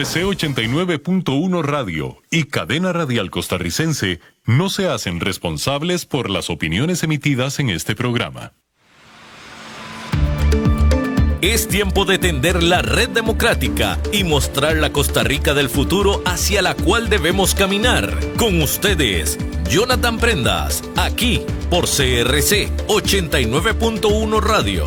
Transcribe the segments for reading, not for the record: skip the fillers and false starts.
CRC 89.1 Radio y Cadena Radial Costarricense no se hacen responsables por las opiniones emitidas en este programa. Es tiempo de tender la red democrática y mostrar la Costa Rica del futuro hacia la cual debemos caminar. Con ustedes, Jonathan Prendas, aquí por CRC 89.1 Radio.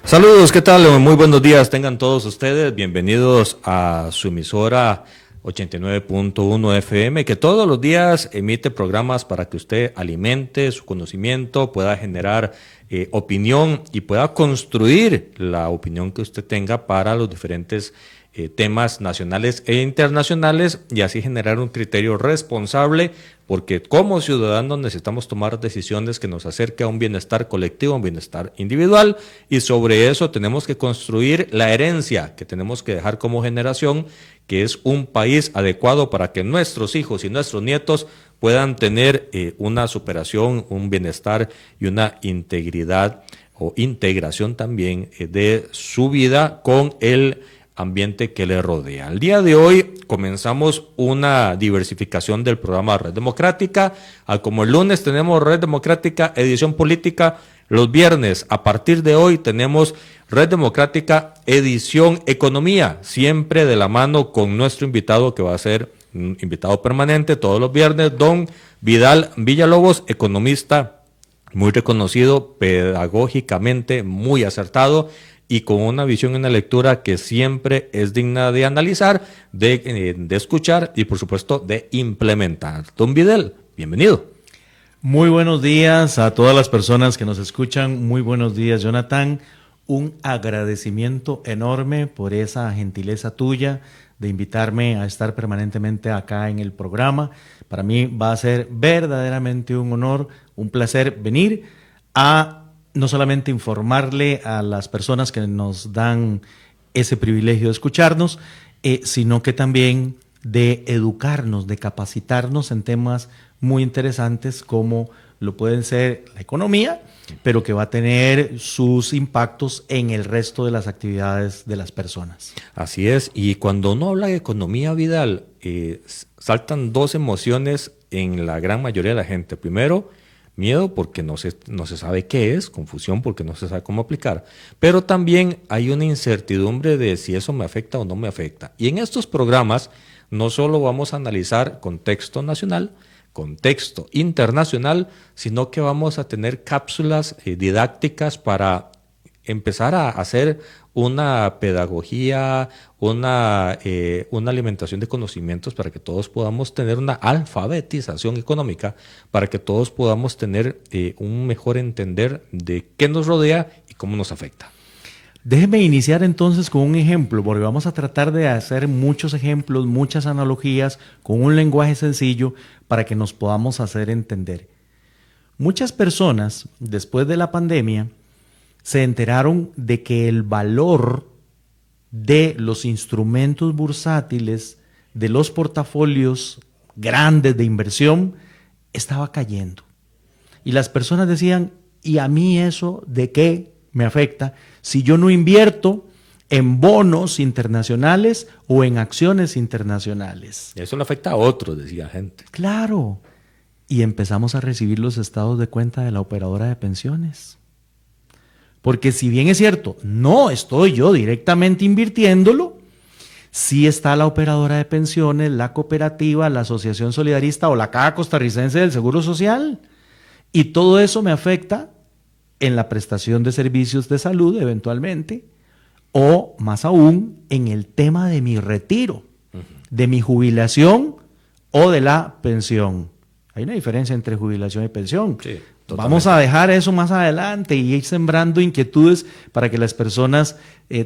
Saludos, ¿qué tal? Muy buenos días tengan todos ustedes. Bienvenidos a su emisora 89.1 FM, que todos los días emite programas para que usted alimente su conocimiento, pueda generar opinión y pueda construir la opinión que usted tenga para los diferentes temas nacionales e internacionales y así generar un criterio responsable, porque como ciudadanos necesitamos tomar decisiones que nos acerquen a un bienestar colectivo, a un bienestar individual, y sobre eso tenemos que construir la herencia que tenemos que dejar como generación, que es un país adecuado para que nuestros hijos y nuestros nietos puedan tener una superación, un bienestar y una integridad o integración también de su vida con el ambiente que le rodea. El día de hoy comenzamos una diversificación del programa Red Democrática. Como el lunes tenemos Red Democrática edición política, los viernes a partir de hoy tenemos Red Democrática edición economía, siempre de la mano con nuestro invitado que va a ser un invitado permanente todos los viernes, don Vidal Villalobos, economista muy reconocido, pedagógicamente muy acertado y con una visión y una lectura que siempre es digna de analizar, de escuchar y por supuesto de implementar. Don Vidal, bienvenido. Muy buenos días a todas las personas que nos escuchan. Muy buenos días, Jonathan. Un agradecimiento enorme por esa gentileza tuya de invitarme a estar permanentemente acá en el programa. Para mí va a ser verdaderamente un honor, un placer venir a no solamente informarle a las personas que nos dan ese privilegio de escucharnos, sino que también de educarnos, de capacitarnos en temas muy interesantes como lo pueden ser la economía, pero que va a tener sus impactos en el resto de las actividades de las personas. Así es, y cuando uno habla de economía, Vidal, saltan dos emociones en la gran mayoría de la gente. Primero, miedo porque no se sabe qué es, confusión porque no se sabe cómo aplicar, pero también hay una incertidumbre de si eso me afecta o no me afecta. Y en estos programas no solo vamos a analizar contexto nacional, contexto internacional, sino que vamos a tener cápsulas didácticas para empezar a hacer una pedagogía, una alimentación de conocimientos para que todos podamos tener una alfabetización económica, para que todos podamos tener un mejor entender de qué nos rodea y cómo nos afecta. Déjeme iniciar entonces con un ejemplo, porque vamos a tratar de hacer muchos ejemplos, muchas analogías, con un lenguaje sencillo para que nos podamos hacer entender. Muchas personas, después de la pandemia, se enteraron de que el valor de los instrumentos bursátiles, de los portafolios grandes de inversión, estaba cayendo. Y las personas decían, ¿y a mí eso de qué me afecta si yo no invierto en bonos internacionales o en acciones internacionales? Eso le afecta a otros, decía gente. Claro. Y empezamos a recibir los estados de cuenta de la operadora de pensiones. Porque si bien es cierto, no estoy yo directamente invirtiéndolo, sí está la operadora de pensiones, la cooperativa, la asociación solidarista o la Caja Costarricense del Seguro Social. Y todo eso me afecta en la prestación de servicios de salud eventualmente, o más aún en el tema de mi retiro, de mi jubilación o de la pensión. Hay una diferencia entre jubilación y pensión. Sí. Totalmente. Vamos a dejar eso más adelante y ir sembrando inquietudes para que las personas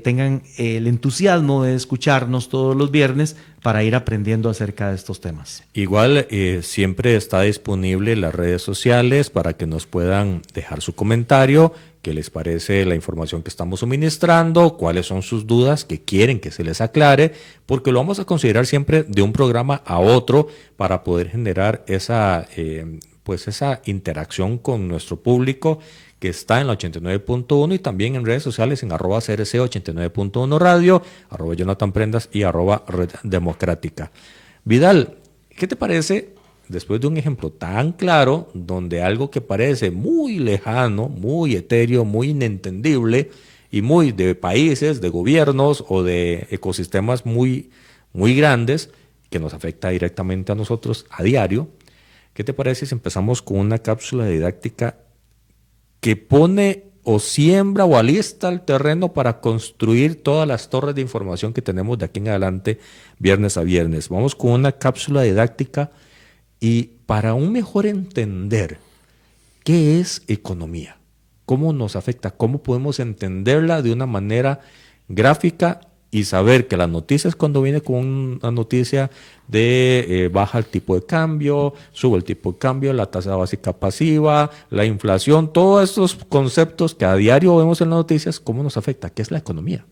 tengan el entusiasmo de escucharnos todos los viernes para ir aprendiendo acerca de estos temas. Igual siempre está disponible en las redes sociales para que nos puedan dejar su comentario qué les parece la información que estamos suministrando, cuáles son sus dudas que quieren que se les aclare, porque lo vamos a considerar siempre de un programa a otro para poder generar esa interacción con nuestro público que está en la 89.1 y también en redes sociales en @CRC 89.1 Radio, @Jonathan Prendas y @Red Democrática. Vidal, ¿qué te parece después de un ejemplo tan claro donde algo que parece muy lejano, muy etéreo, muy inentendible y muy de países, de gobiernos o de ecosistemas muy, muy grandes que nos afecta directamente a nosotros a diario? ¿Qué te parece si empezamos con una cápsula didáctica que pone o siembra o alista el terreno para construir todas las torres de información que tenemos de aquí en adelante, viernes a viernes? Vamos con una cápsula didáctica y para un mejor entender qué es economía, cómo nos afecta, cómo podemos entenderla de una manera gráfica y saber que las noticias, cuando viene con una noticia de baja el tipo de cambio, sube el tipo de cambio, la tasa básica pasiva, la inflación, todos estos conceptos que a diario vemos en las noticias, ¿cómo nos afecta? ¿Qué es la economía?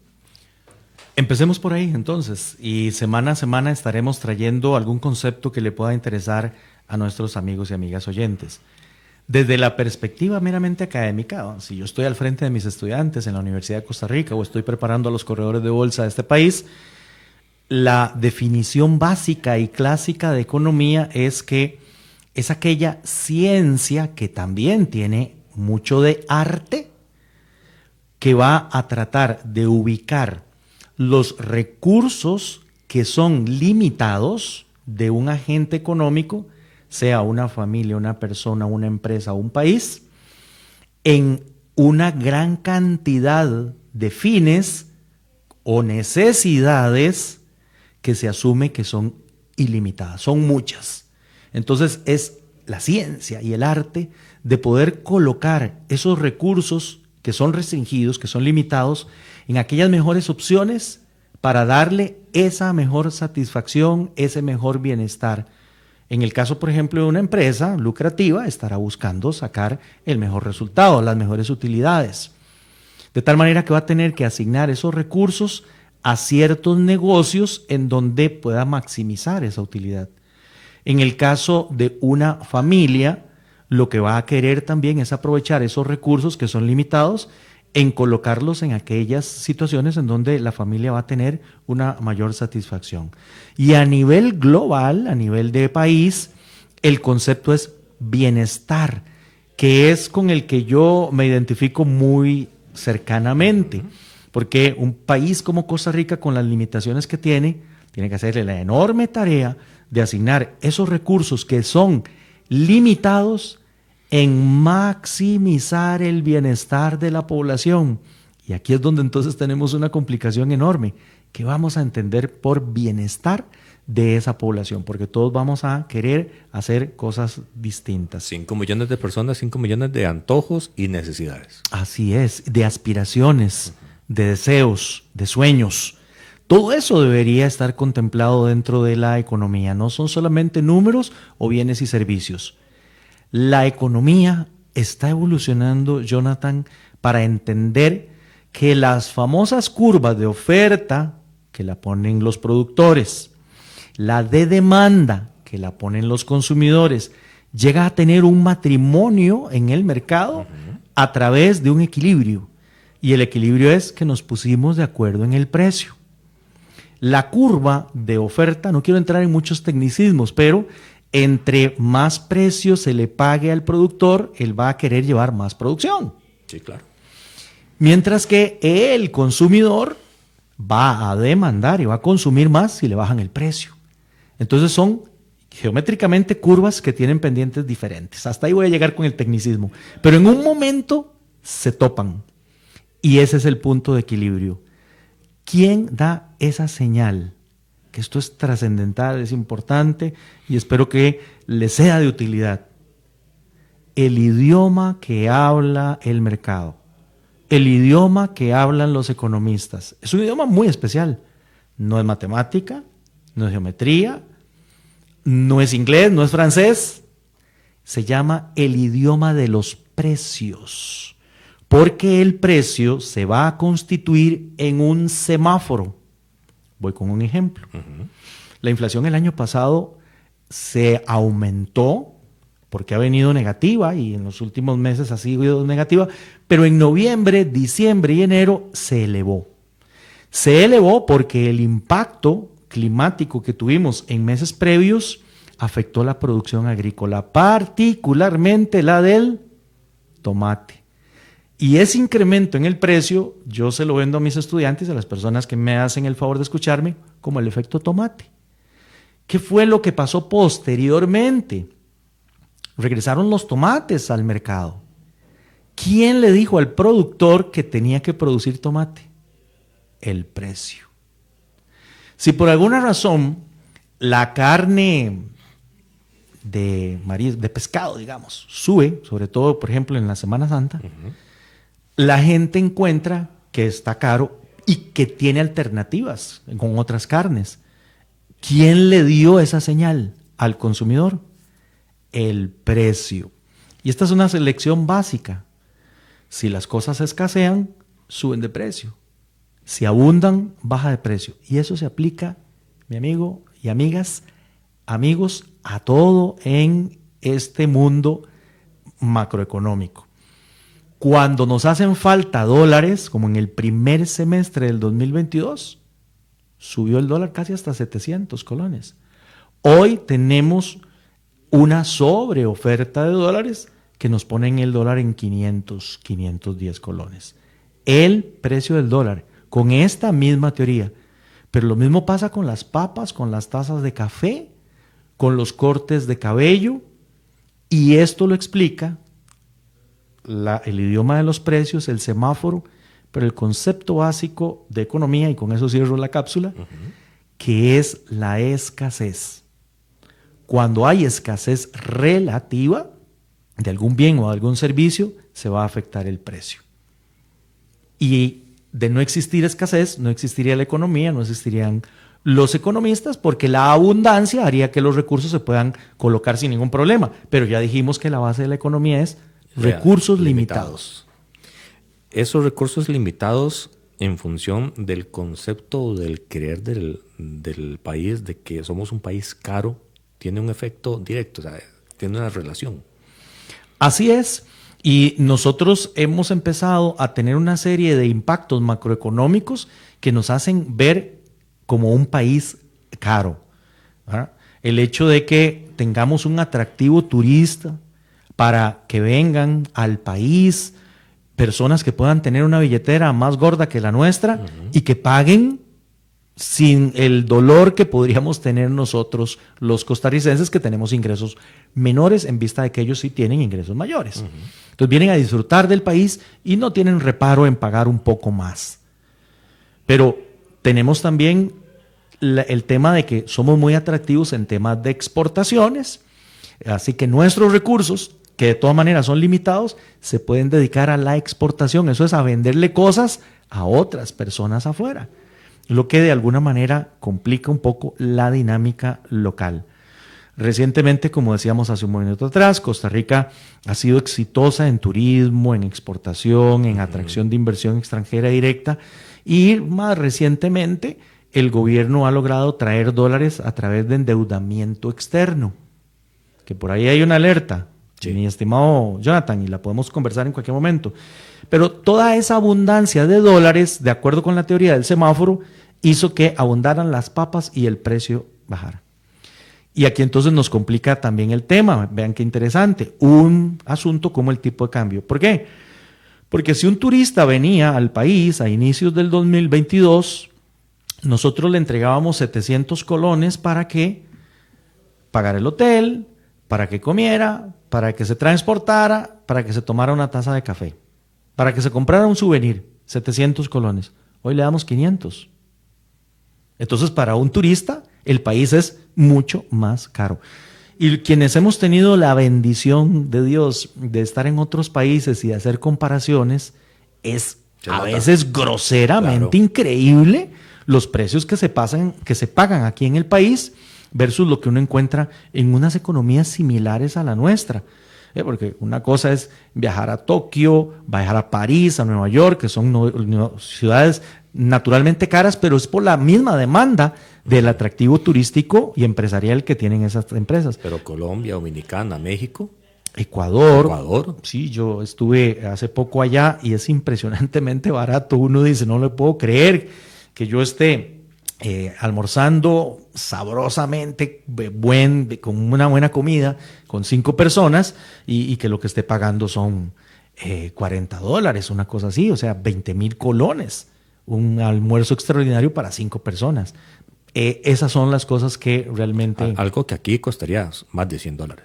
Empecemos por ahí entonces, y semana a semana estaremos trayendo algún concepto que le pueda interesar a nuestros amigos y amigas oyentes. Desde la perspectiva meramente académica, si yo estoy al frente de mis estudiantes en la Universidad de Costa Rica o estoy preparando a los corredores de bolsa de este país, la definición básica y clásica de economía es que es aquella ciencia que también tiene mucho de arte, que va a tratar de ubicar los recursos que son limitados de un agente económico, sea una familia, una persona, una empresa o un país, en una gran cantidad de fines o necesidades que se asume que son ilimitadas, son muchas. Entonces es la ciencia y el arte de poder colocar esos recursos que son restringidos, que son limitados, en aquellas mejores opciones para darle esa mejor satisfacción, ese mejor bienestar. En el caso, por ejemplo, de una empresa lucrativa, estará buscando sacar el mejor resultado, las mejores utilidades. De tal manera que va a tener que asignar esos recursos a ciertos negocios en donde pueda maximizar esa utilidad. En el caso de una familia, lo que va a querer también es aprovechar esos recursos que son limitados en colocarlos en aquellas situaciones en donde la familia va a tener una mayor satisfacción. Y a nivel global, a nivel de país, el concepto es bienestar, que es con el que yo me identifico muy cercanamente, porque un país como Costa Rica, con las limitaciones que tiene que hacerle la enorme tarea de asignar esos recursos que son limitados en maximizar el bienestar de la población. Y aquí es donde entonces tenemos una complicación enorme, que vamos a entender por bienestar de esa población, porque todos vamos a querer hacer cosas distintas. 5 millones de personas, 5 millones de antojos y necesidades. Así es, de aspiraciones, de deseos, de sueños. Todo eso debería estar contemplado dentro de la economía. No son solamente números o bienes y servicios. La economía está evolucionando, Jonathan, para entender que las famosas curvas de oferta que la ponen los productores, la de demanda que la ponen los consumidores, llega a tener un matrimonio en el mercado a través de un equilibrio. Y el equilibrio es que nos pusimos de acuerdo en el precio. La curva de oferta, no quiero entrar en muchos tecnicismos, pero entre más precio se le pague al productor, él va a querer llevar más producción. Sí, claro. Mientras que el consumidor va a demandar y va a consumir más si le bajan el precio. Entonces son geométricamente curvas que tienen pendientes diferentes. Hasta ahí voy a llegar con el tecnicismo. Pero en un momento se topan. Y ese es el punto de equilibrio. ¿Quién da esa señal? Que esto es trascendental, es importante y espero que les sea de utilidad. El idioma que habla el mercado, el idioma que hablan los economistas, es un idioma muy especial. No es matemática, no es geometría, no es inglés, no es francés. Se llama el idioma de los precios. porque el precio se va a constituir en un semáforo. Voy con un ejemplo. La inflación el año pasado se aumentó porque ha venido negativa y en los últimos meses ha sido negativa, pero en noviembre, diciembre y enero se elevó. Se elevó porque el impacto climático que tuvimos en meses previos afectó la producción agrícola, particularmente la del tomate. Y ese incremento en el precio, yo se lo vendo a mis estudiantes, a las personas que me hacen el favor de escucharme, como el efecto tomate. ¿Qué fue lo que pasó posteriormente? Regresaron los tomates al mercado. ¿Quién le dijo al productor que tenía que producir tomate? El precio. Si por alguna razón la carne de pescado, digamos, sube, sobre todo, por ejemplo, en la Semana Santa, la gente encuentra que está caro y que tiene alternativas con otras carnes. ¿Quién le dio esa señal al consumidor? El precio. Y esta es una selección básica. Si las cosas escasean, suben de precio. Si abundan, baja de precio. Y eso se aplica, mi amigo y amigas, amigos, a todo en este mundo macroeconómico. Cuando nos hacen falta dólares, como en el primer semestre del 2022, subió el dólar casi hasta 700 colones. Hoy tenemos una sobreoferta de dólares que nos ponen el dólar en 500, 510 colones. El precio del dólar, con esta misma teoría. Pero lo mismo pasa con las papas, con las tazas de café, con los cortes de cabello, y esto lo explica el idioma de los precios, el semáforo, pero el concepto básico de economía, y con eso cierro la cápsula, que es la escasez. Cuando hay escasez relativa de algún bien o de algún servicio, se va a afectar el precio. Y de no existir escasez, no existiría la economía, no existirían los economistas, porque la abundancia haría que los recursos se puedan colocar sin ningún problema. Pero ya dijimos que la base de la economía es recursos limitados. Esos recursos limitados en función del concepto del creer del país, de que somos un país caro, tiene un efecto directo, o sea, tiene una relación. Así es, y nosotros hemos empezado a tener una serie de impactos macroeconómicos que nos hacen ver como un país caro, ¿verdad? El hecho de que tengamos un atractivo turista para que vengan al país personas que puedan tener una billetera más gorda que la nuestra y que paguen sin el dolor que podríamos tener nosotros los costarricenses, que tenemos ingresos menores en vista de que ellos sí tienen ingresos mayores. Entonces vienen a disfrutar del país y no tienen reparo en pagar un poco más. Pero tenemos también el tema de que somos muy atractivos en temas de exportaciones, así que nuestros recursos, que de todas maneras son limitados, se pueden dedicar a la exportación. Eso es a venderle cosas a otras personas afuera, lo que de alguna manera complica un poco la dinámica local. Recientemente, como decíamos hace un momento atrás, Costa Rica ha sido exitosa en turismo, en exportación, en atracción de inversión extranjera directa, y más recientemente el gobierno ha logrado traer dólares a través de endeudamiento externo, que por ahí hay una alerta. Sí. Mi estimado Jonathan, y la podemos conversar en cualquier momento. Pero toda esa abundancia de dólares, de acuerdo con la teoría del semáforo, hizo que abundaran las papas y el precio bajara. Y aquí entonces nos complica también el tema. Vean qué interesante. Un asunto como el tipo de cambio. ¿Por qué? Porque si un turista venía al país a inicios del 2022, nosotros le entregábamos 700 colones para que pagara el hotel, para que comiera, para que se transportara, para que se tomara una taza de café, para que se comprara un souvenir, 700 colones. Hoy le damos 500. Entonces, para un turista, el país es mucho más caro. Y quienes hemos tenido la bendición de Dios de estar en otros países y de hacer comparaciones, es a veces groseramente increíble los precios que se pagan aquí en el país versus lo que uno encuentra en unas economías similares a la nuestra. Porque una cosa es viajar a Tokio, viajar a París, a Nueva York, que son ciudades naturalmente caras, pero es por la misma demanda del atractivo turístico y empresarial que tienen esas empresas. Pero Colombia, Dominicana, México, Ecuador. Sí, yo estuve hace poco allá y es impresionantemente barato. Uno dice, no le puedo creer que yo esté almorzando sabrosamente, con una buena comida, con 5 personas y que lo que esté pagando son $40, una cosa así, o sea, 20,000 colones. Un almuerzo extraordinario para 5 personas. Esas son las cosas que realmente... Algo que aquí costaría más de $100.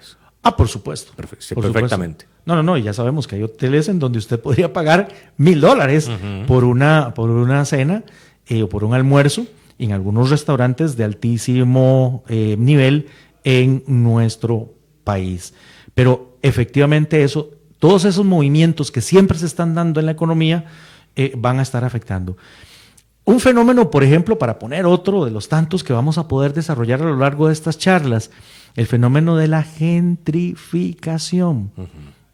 Por supuesto. Perfectamente. Supuesto. No, y ya sabemos que hay hoteles en donde usted podría pagar $1,000 por una cena o por un almuerzo en algunos restaurantes de altísimo nivel en nuestro país. Pero efectivamente todos esos movimientos que siempre se están dando en la economía van a estar afectando. Un fenómeno, por ejemplo, para poner otro de los tantos que vamos a poder desarrollar a lo largo de estas charlas, el fenómeno de la gentrificación.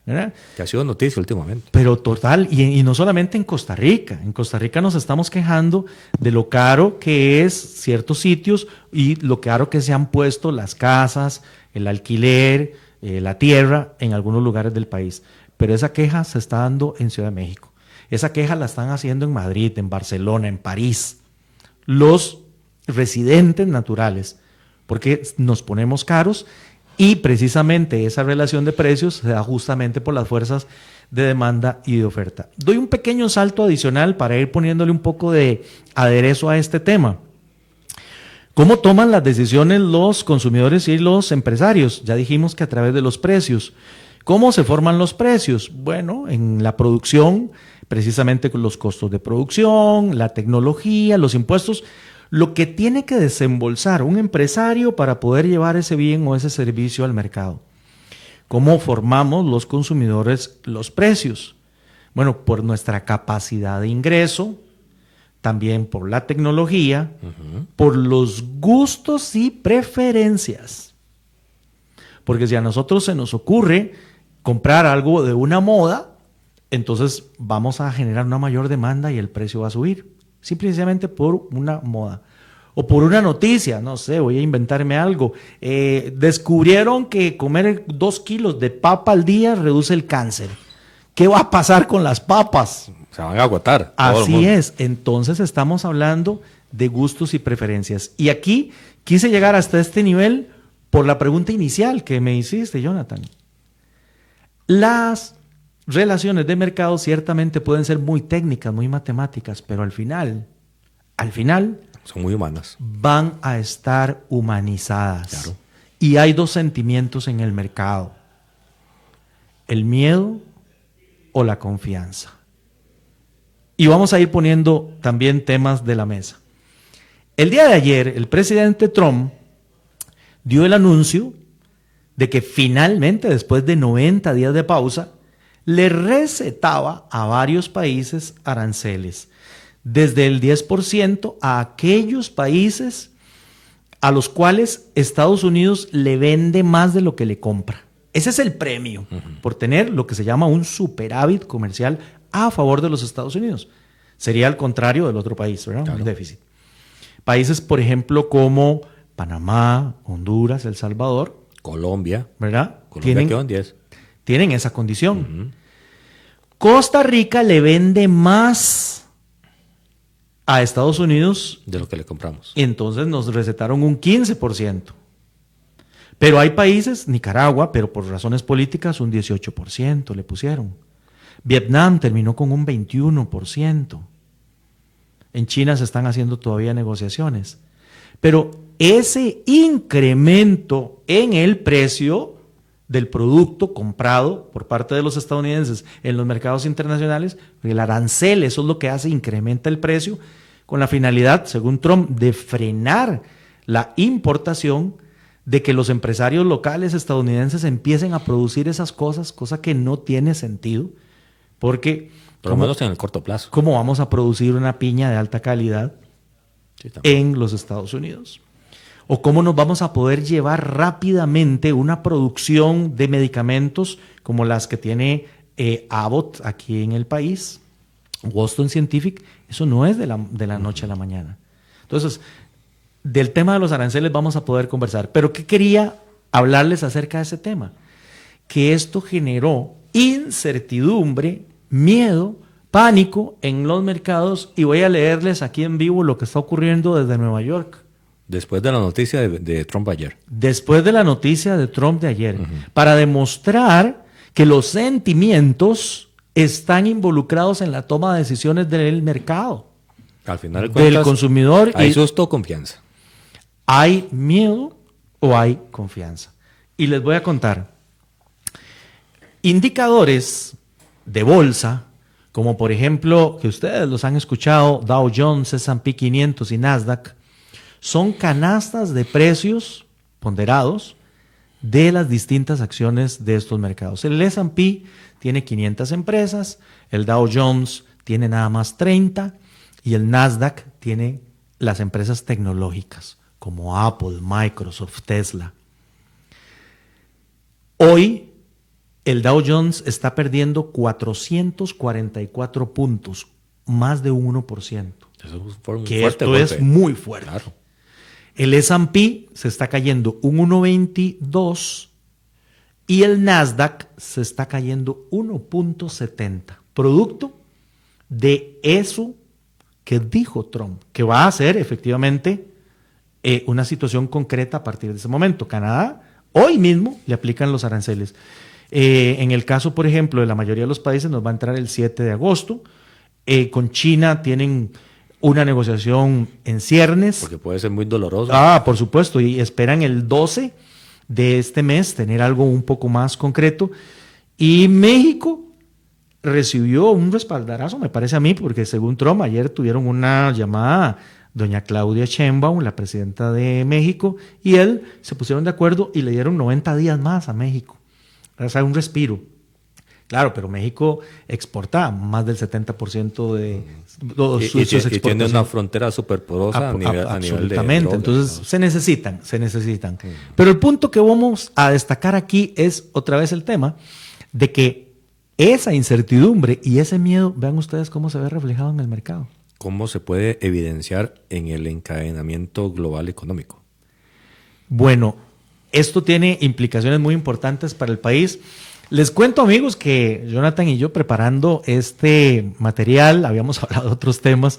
¿Verdad? Que ha sido noticia últimamente. Pero total, y no solamente en Costa Rica. En Costa Rica nos estamos quejando de lo caro que es ciertos sitios y lo caro que se han puesto las casas, el alquiler, la tierra en algunos lugares del país. Pero esa queja se está dando en Ciudad de México. Esa queja la están haciendo en Madrid, en Barcelona, en París. Los residentes naturales, porque nos ponemos caros y precisamente esa relación de precios se da justamente por las fuerzas de demanda y de oferta. Doy un pequeño salto adicional para ir poniéndole un poco de aderezo a este tema. ¿Cómo toman las decisiones los consumidores y los empresarios? Ya dijimos que a través de los precios. ¿Cómo se forman los precios? Bueno, en la producción, precisamente con los costos de producción, la tecnología, los impuestos, lo que tiene que desembolsar un empresario para poder llevar ese bien o ese servicio al mercado. ¿Cómo formamos los consumidores los precios? Bueno, por nuestra capacidad de ingreso, también por la tecnología, por los gustos y preferencias. Porque si a nosotros se nos ocurre comprar algo de una moda, entonces vamos a generar una mayor demanda y el precio va a subir, simplemente por una moda. O por una noticia, no sé, voy a inventarme algo. Descubrieron que comer 2 kilos de papa al día reduce el cáncer. ¿Qué va a pasar con las papas? Se van a agotar. Así es, entonces estamos hablando de gustos y preferencias. Y aquí quise llegar hasta este nivel por la pregunta inicial que me hiciste, Jonathan. Las relaciones de mercado ciertamente pueden ser muy técnicas, muy matemáticas, pero al final son muy humanas. Van a estar humanizadas. Claro. Y hay 2 sentimientos en el mercado: el miedo o la confianza. Y vamos a ir poniendo también temas de la mesa. El día de ayer, el presidente Trump dio el anuncio de que finalmente, después de 90 días de pausa, le recetaba a varios países aranceles, desde el 10% a aquellos países a los cuales Estados Unidos le vende más de lo que le compra. Ese es el premio por tener lo que se llama un superávit comercial a favor de los Estados Unidos. Sería al contrario del otro país, ¿verdad? Claro. Un déficit. Países, por ejemplo, como Panamá, Honduras, El Salvador, Colombia, ¿verdad? Colombia quedó en 10. Tienen esa condición. Costa Rica le vende más a Estados Unidos de lo que le compramos. Y entonces nos recetaron un 15%. Pero hay países, Nicaragua, pero por razones políticas un 18% le pusieron. Vietnam terminó con un 21%. En China se están haciendo todavía negociaciones. Pero ese incremento en el precio del producto comprado por parte de los estadounidenses en los mercados internacionales, el arancel, eso es lo que hace, incrementa el precio, con la finalidad, según Trump, de frenar la importación, de que los empresarios locales estadounidenses empiecen a producir esas cosas, cosa que no tiene sentido, porque... Por lo menos en el corto plazo. ¿Cómo vamos a producir una piña de alta calidad en los Estados Unidos? o cómo nos vamos a poder llevar rápidamente una producción de medicamentos como las que tiene Abbott aquí en el país, Boston Scientific. Eso no es de la noche a la mañana. Entonces, del tema de los aranceles vamos a poder conversar. Pero ¿qué quería hablarles acerca de ese tema? Que esto generó incertidumbre, miedo, pánico en los mercados, y voy a leerles aquí en vivo lo que está ocurriendo desde Nueva York. Después de la noticia de Trump ayer. Después de la noticia de Trump de ayer, para demostrar que los sentimientos están involucrados en la toma de decisiones del mercado. Al final de cuentas, del consumidor. ¿hay susto o confianza? ¿Hay miedo o hay confianza? Y les voy a contar. Indicadores de bolsa, como por ejemplo, que ustedes los han escuchado, Dow Jones, S&P 500 y Nasdaq, son canastas de precios ponderados de las distintas acciones de estos mercados. El S&P tiene 500 empresas, el Dow Jones tiene nada más 30 y el Nasdaq tiene las empresas tecnológicas como Apple, Microsoft, Tesla. Hoy el Dow Jones está perdiendo 444 puntos, más de un 1%. Eso fue un que fuerte esto golpe. es muy fuerte. Claro. El S&P se está cayendo un 1.22 y el Nasdaq se está cayendo 1.70. Producto de eso que dijo Trump, que va a ser efectivamente una situación concreta a partir de ese momento. Canadá hoy mismo le aplican los aranceles. En el caso, por ejemplo, de la mayoría de los países nos va a entrar el 7 de agosto. Con China tienen una negociación en ciernes. Porque puede ser muy doloroso. Por supuesto, y esperan el 12 de este mes tener algo un poco más concreto. Y México recibió un respaldarazo, me parece a mí, porque según Trump, ayer tuvieron una llamada doña Claudia Sheinbaum, la presidenta de México, y él se pusieron de acuerdo y le dieron 90 días más a México. O sea, un respiro. Claro, pero México exporta más del 70% de sus exportaciones. Y tiene una frontera súper porosa a nivel de absolutamente. drogas, entonces, ¿no? se necesitan. Pero el punto que vamos a destacar aquí es otra vez el tema de que esa incertidumbre y ese miedo, vean ustedes cómo se ve reflejado en el mercado. ¿Cómo se puede evidenciar en el encadenamiento global económico? Bueno, esto tiene implicaciones muy importantes para el país. Les cuento, amigos, que Jonathan y yo preparando este material, habíamos hablado de otros temas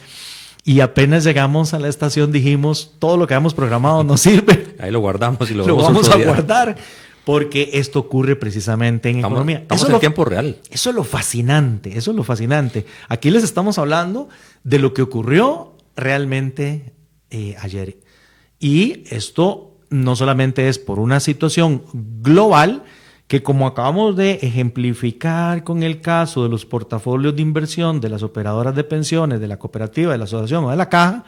y apenas llegamos a la estación dijimos, todo lo que habíamos programado no sirve. Ahí lo guardamos y lo vamos otro a día. guardar porque esto ocurre precisamente en economía. Estamos en tiempo real. Eso es lo fascinante, eso es lo fascinante. Aquí les estamos hablando de lo que ocurrió realmente ayer. Y esto no solamente es por una situación global, que como acabamos de ejemplificar con el caso de los portafolios de inversión de las operadoras de pensiones, de la cooperativa, de la asociación o de la caja,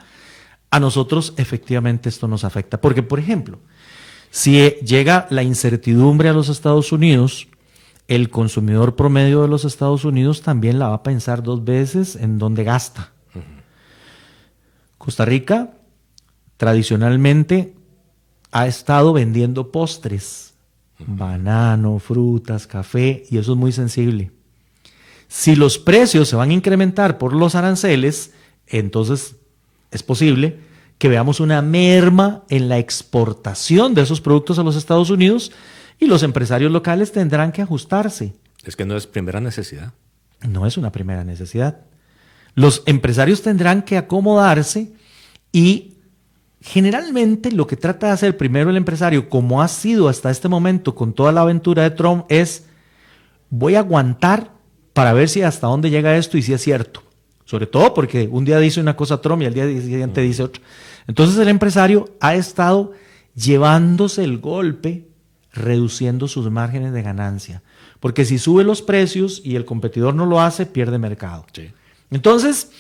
a nosotros efectivamente esto nos afecta. Porque, por ejemplo, si llega la incertidumbre a los Estados Unidos, el consumidor promedio de los Estados Unidos también la va a pensar 2 veces en dónde gasta. Costa Rica tradicionalmente ha estado vendiendo postres, banano, frutas, café, y eso es muy sensible. Si los precios se van a incrementar por los aranceles, entonces es posible que veamos una merma en la exportación de esos productos a los Estados Unidos y los empresarios locales tendrán que ajustarse. Es que no es primera necesidad. No es una primera necesidad. Los empresarios tendrán que acomodarse y generalmente lo que trata de hacer primero el empresario, como ha sido hasta este momento con toda la aventura de Trump, es voy a aguantar para ver si hasta dónde llega esto y si es cierto. Sobre todo porque un día dice una cosa Trump y al día siguiente dice otra. Entonces el empresario ha estado llevándose el golpe, reduciendo sus márgenes de ganancia. Porque si sube los precios y el competidor no lo hace, pierde mercado. Sí. Entonces,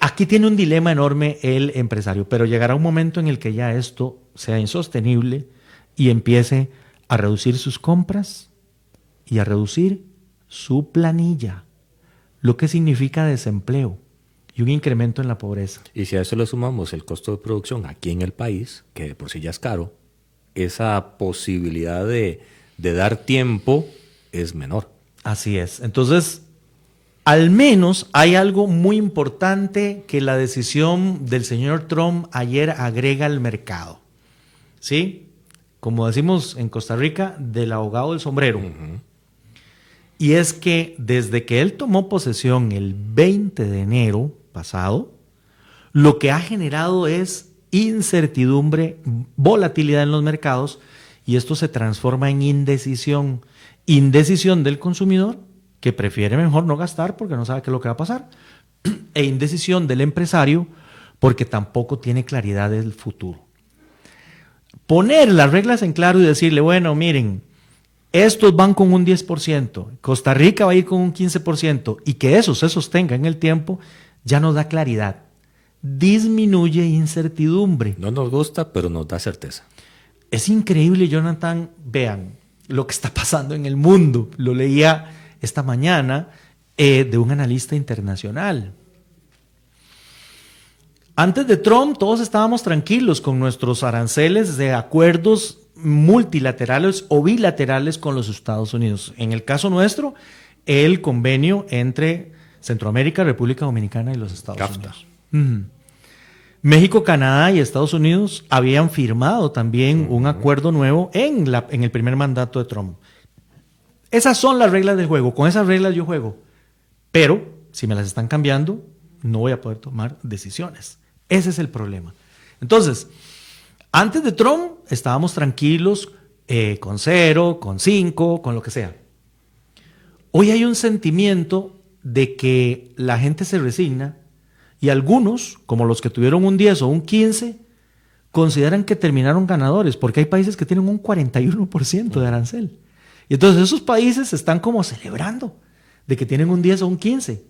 aquí tiene un dilema enorme el empresario, pero llegará un momento en el que ya esto sea insostenible y empiece a reducir sus compras y a reducir su planilla, lo que significa desempleo. y un incremento en la pobreza. Y si a eso le sumamos el costo de producción aquí en el país, que de por sí ya es caro, esa posibilidad de dar tiempo es menor. Así es. Entonces, al menos hay algo muy importante que la decisión del señor Trump ayer agrega al mercado. ¿Sí? Como decimos en Costa Rica, del ahogado del sombrero. Y es que desde que él tomó posesión el 20 de enero pasado, lo que ha generado es incertidumbre, volatilidad en los mercados, y esto se transforma en indecisión. Indecisión del consumidor, que prefiere mejor no gastar porque no sabe qué es lo que va a pasar, e indecisión del empresario, porque tampoco tiene claridad del futuro. Poner las reglas en claro y decirle, bueno, miren, estos van con un 10%, Costa Rica va a ir con un 15%, y que eso se sostenga en el tiempo, ya nos da claridad. Disminuye incertidumbre. No nos gusta, pero nos da certeza. Es increíble, Jonathan. Vean lo que está pasando en el mundo. Lo leía esta mañana de un analista internacional. Antes de Trump, todos estábamos tranquilos con nuestros aranceles de acuerdos multilaterales o bilaterales con los Estados Unidos. En el caso nuestro, el convenio entre Centroamérica, República Dominicana y los Estados Unidos. México, Canadá y Estados Unidos habían firmado también un acuerdo nuevo en el primer mandato de Trump. Esas son las reglas del juego. Con esas reglas yo juego. Pero si me las están cambiando, no voy a poder tomar decisiones. Ese es el problema. Entonces, antes de Trump estábamos tranquilos con 0, con 5, con lo que sea. Hoy hay un sentimiento de que la gente se resigna y algunos, como los que tuvieron un 10 o un 15, consideran que terminaron ganadores, porque hay países que tienen un 41% de arancel. Y entonces esos países están como celebrando de que tienen un 10 o un 15.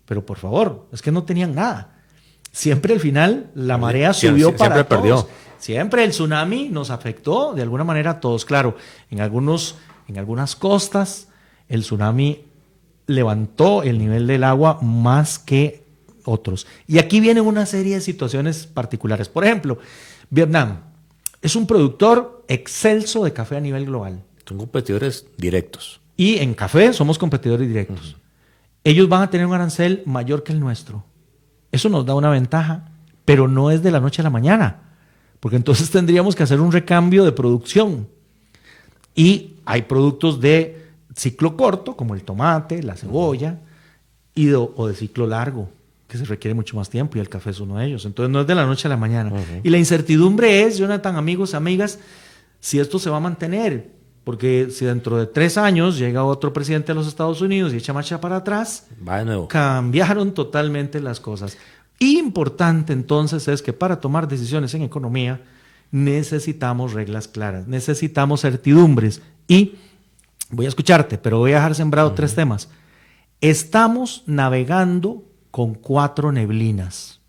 Pero por favor, es que no tenían nada. Siempre al final la marea subió para todos. Perdió. Siempre el tsunami nos afectó de alguna manera a todos. Claro, en algunas costas el tsunami levantó el nivel del agua más que otros. Y aquí vienen una serie de situaciones particulares. Por ejemplo, Vietnam es un productor excelso de café a nivel global. Son competidores directos. Y en café somos competidores directos. Ellos van a tener un arancel mayor que el nuestro. Eso nos da una ventaja, pero no es de la noche a la mañana, porque entonces tendríamos que hacer un recambio de producción. Y hay productos de ciclo corto, como el tomate, la cebolla, o de ciclo largo, que se requiere mucho más tiempo, y el café es uno de ellos. Entonces no es de la noche a la mañana. Y la incertidumbre es, Jonathan, amigos, amigas, si esto se va a mantener. Porque si dentro de 3 años llega otro presidente de los Estados Unidos y echa marcha para atrás, va de nuevo. Cambiaron totalmente las cosas. Importante entonces es que para tomar decisiones en economía necesitamos reglas claras, necesitamos certidumbres. Y voy a escucharte, pero voy a dejar sembrado 3 temas. Estamos navegando con 4 neblinas.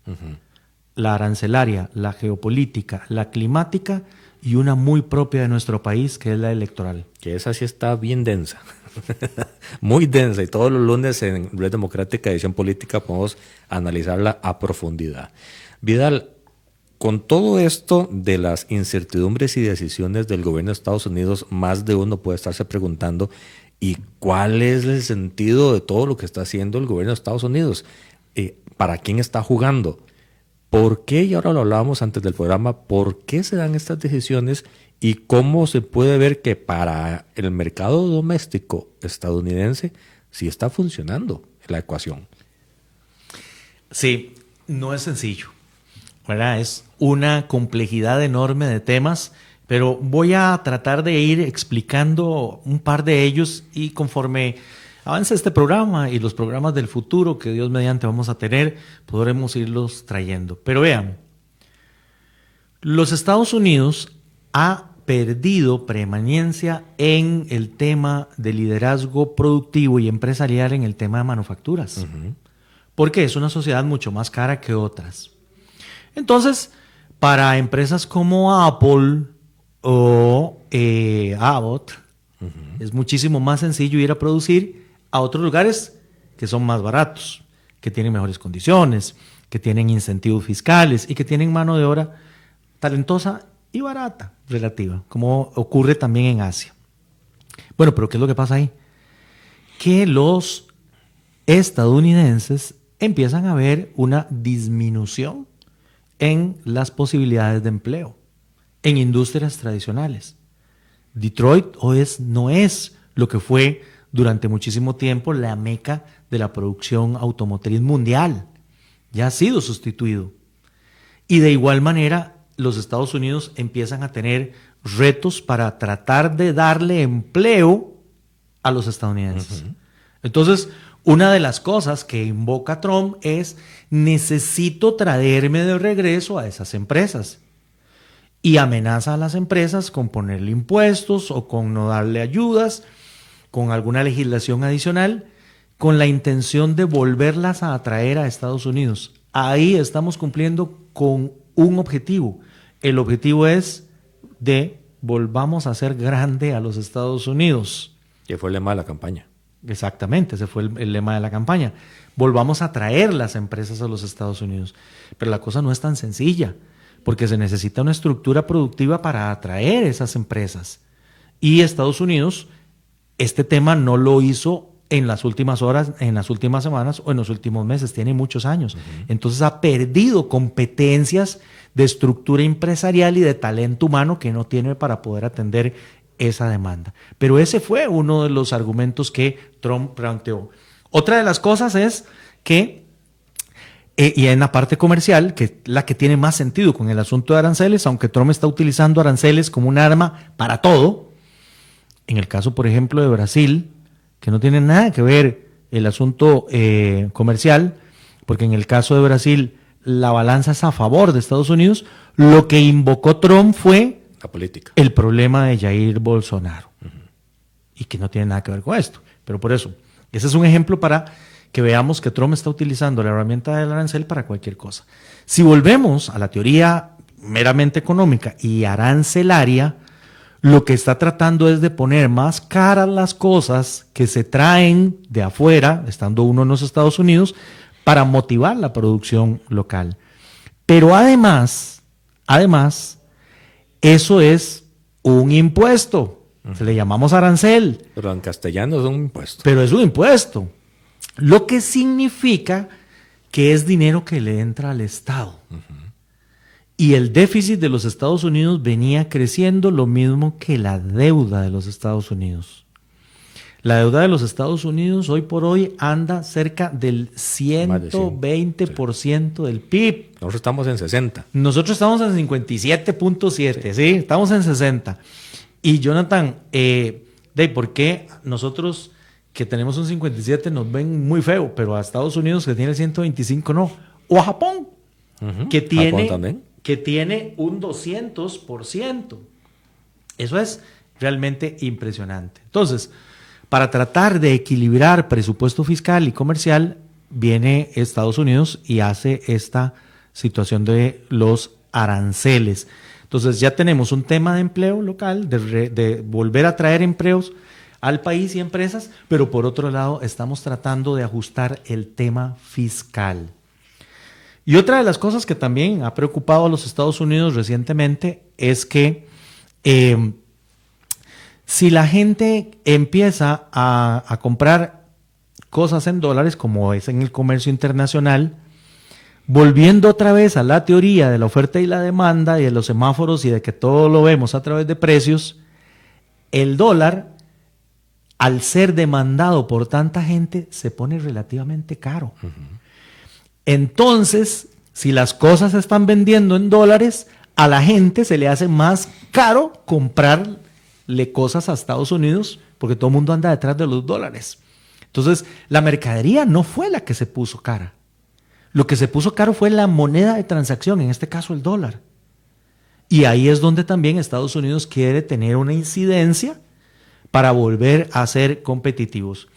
La arancelaria, la geopolítica, la climática y una muy propia de nuestro país, que es la electoral. Que esa sí está bien densa, muy densa, y todos los lunes en Red Democrática, edición política, podemos analizarla a profundidad. Vidal, con todo esto de las incertidumbres y decisiones del gobierno de Estados Unidos, más de uno puede estarse preguntando, ¿y cuál es el sentido de todo lo que está haciendo el gobierno de Estados Unidos? ¿Para quién está jugando? ¿Por qué? Y ahora lo hablábamos antes del programa, ¿por qué se dan estas decisiones y cómo se puede ver que para el mercado doméstico estadounidense sí está funcionando la ecuación? Sí, no es sencillo, ¿verdad? Es una complejidad enorme de temas, pero voy a tratar de ir explicando un par de ellos y conforme avance este programa y los programas del futuro que Dios mediante vamos a tener, podremos irlos trayendo. Pero vean, los Estados Unidos ha perdido preeminencia en el tema de liderazgo productivo y empresarial en el tema de manufacturas. Porque es una sociedad mucho más cara que otras. Entonces, para empresas como Apple o Abbott, es muchísimo más sencillo ir a producir a otros lugares que son más baratos, que tienen mejores condiciones, que tienen incentivos fiscales y que tienen mano de obra talentosa y barata, relativa, como ocurre también en Asia. Bueno, pero ¿qué es lo que pasa ahí? Que los estadounidenses empiezan a ver una disminución en las posibilidades de empleo en industrias tradicionales. Detroit no es lo que fue durante muchísimo tiempo la meca de la producción automotriz mundial. Ya ha sido sustituido. Y de igual manera, los Estados Unidos empiezan a tener retos para tratar de darle empleo a los estadounidenses. Uh-huh. Entonces, una de las cosas que invoca Trump es: necesito traerme de regreso a esas empresas. Y amenaza a las empresas con ponerle impuestos o con no darle ayudas, con alguna legislación adicional, con la intención de volverlas a atraer a Estados Unidos. Ahí estamos cumpliendo con un objetivo. El objetivo es de volvamos a hacer grande a los Estados Unidos. Que fue el lema de la campaña. Exactamente, ese fue el lema de la campaña. Volvamos a traer las empresas a los Estados Unidos. Pero la cosa no es tan sencilla, porque se necesita una estructura productiva para atraer esas empresas. Y Estados Unidos, este tema no lo hizo en las últimas horas, en las últimas semanas o en los últimos meses, tiene muchos años. Uh-huh. Entonces ha perdido competencias de estructura empresarial y de talento humano que no tiene para poder atender esa demanda. Pero ese fue uno de los argumentos que Trump planteó. Otra de las cosas es que, y en la parte comercial, que es la que tiene más sentido con el asunto de aranceles, aunque Trump está utilizando aranceles como un arma para todo, en el caso, por ejemplo, de Brasil, que no tiene nada que ver el asunto comercial, porque en el caso de Brasil la balanza es a favor de Estados Unidos, lo que invocó Trump fue la política, el problema de Jair Bolsonaro. Uh-huh. Y que no tiene nada que ver con esto. Pero por eso, ese es un ejemplo para que veamos que Trump está utilizando la herramienta del arancel para cualquier cosa. Si volvemos a la teoría meramente económica y arancelaria, lo que está tratando es de poner más caras las cosas que se traen de afuera, estando uno en los Estados Unidos, para motivar la producción local. Pero además, eso es un impuesto. Se le llamamos arancel. Pero en castellano es un impuesto. Pero es un impuesto. Lo que significa que es dinero que le entra al Estado. Uh-huh. Y el déficit de los Estados Unidos venía creciendo lo mismo que la deuda de los Estados Unidos. La deuda de los Estados Unidos hoy por hoy anda cerca del 120% del PIB. Nosotros estamos en 60. Nosotros estamos en 57.7, ¿sí? Estamos en 60. Y Jonathan, ¿por qué nosotros que tenemos un 57 nos ven muy feo, pero a Estados Unidos que tiene 125 no? O a Japón, uh-huh. que tiene un 200%. Eso es realmente impresionante. Entonces, para tratar de equilibrar presupuesto fiscal y comercial, viene Estados Unidos y hace esta situación de los aranceles. Entonces ya tenemos un tema de empleo local, de volver a traer empleos al país y empresas, pero por otro lado estamos tratando de ajustar el tema fiscal. Y otra de las cosas que también ha preocupado a los Estados Unidos recientemente es que si la gente empieza a comprar cosas en dólares, como es en el comercio internacional, volviendo otra vez a la teoría de la oferta y la demanda y de los semáforos y de que todo lo vemos a través de precios, el dólar, al ser demandado por tanta gente, se pone relativamente caro. Uh-huh. Entonces, si las cosas se están vendiendo en dólares, a la gente se le hace más caro comprarle cosas a Estados Unidos porque todo el mundo anda detrás de los dólares. Entonces, la mercadería no fue la que se puso cara. Lo que se puso caro fue la moneda de transacción, en este caso el dólar. Y ahí es donde también Estados Unidos quiere tener una incidencia para volver a ser competitivos.